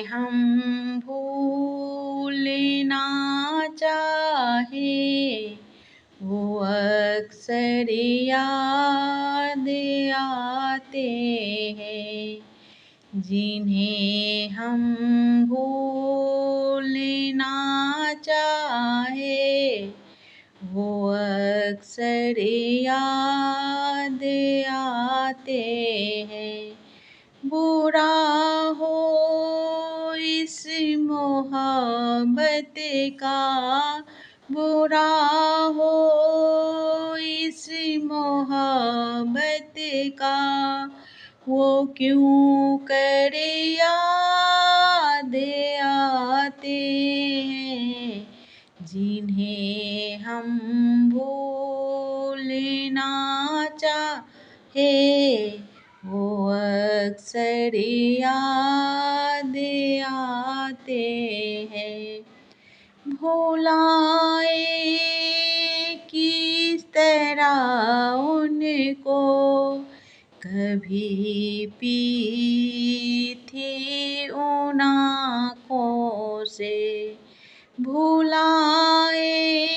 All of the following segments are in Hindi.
हम भूलना चाहे वो अक्सर याद आते हैं। जिन्हें हम भूलना चाहे वो अक्सर याद आते हैं। बुरा हो इस मोहब्बत का, बुरा हो इस मोहब्बत का, वो क्यों कर याद आते हैं। जिन्हें हम भूलना चाहे वो अक्सर याद आते हैं। भुलाए किस तरह उनको, कभी पी थी उन आँखों से। भुलाए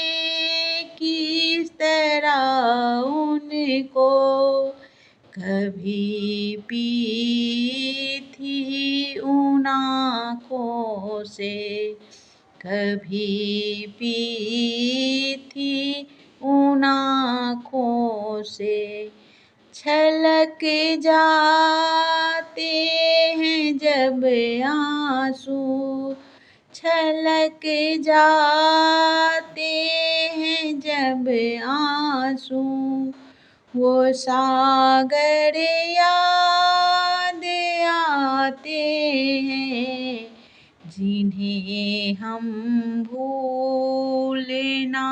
किस तरह उनको, कभी पी थी उन आँखों से। कभी पी थी उन आँखों से। छलक जाते हैं जब आंसू, छलक जाते हैं जब आंसू, वो सागर याद आते हैं। जिन्हें हम भूलना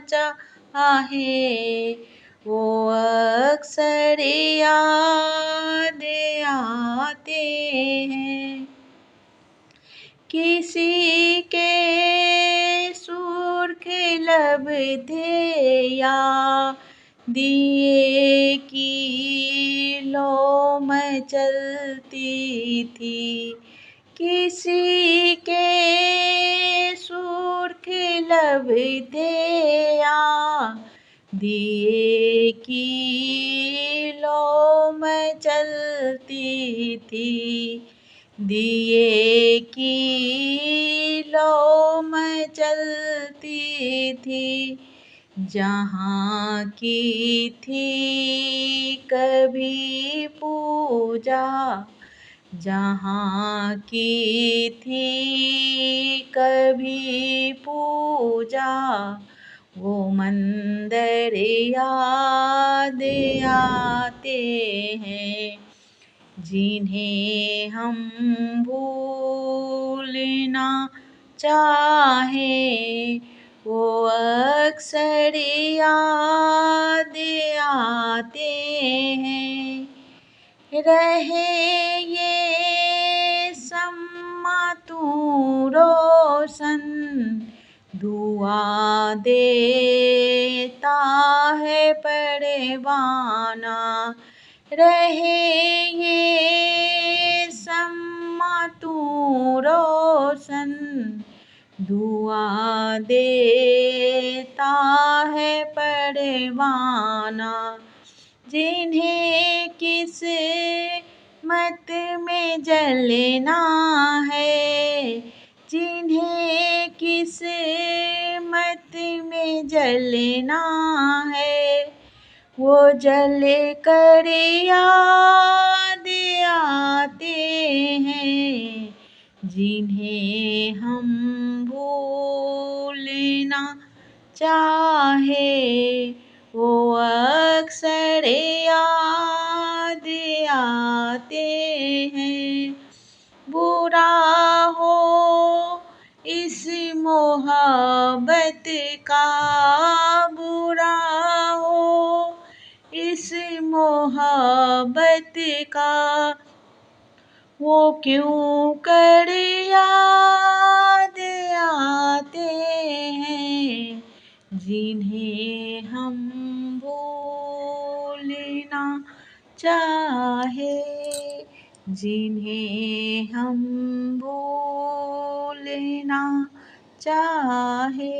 चाहे वो अक्सर याद आते हैं। किसी के सुर्ख लब थे या दिए की लौ मचलती थी। किसी के सुर्ख लब थे या दिए की लौ मचलती थी। दिए की लौ मचलती थी। जहाँ की थी कभी पूजा, जहाँ की थी कभी पूजा, वो मंदिर याद आते हैं। जिन्हें हम भूलना चाहे वो अक्सर याद आते हैं। रहे ये सम्मा तू रोशन, दुआ देता है परवाना। रहे ये सम्मा तू रोशन, दुआ देता है परवाना। जिन्हें किस्मत में जलना है, जिन्हें किस्मत में जलना है, वो जल कर याद आते हैं। जिन्हें हम भूलना चाहे वो अक्सर याद आते हैं। बुरा हो इस मोहब्बत का, बुरा हो इस मोहब्बत का, वो क्यों कर याद आते हैं। जिन्हें हम भूलना चाहे, जिन्हें हम भूलना चाहे।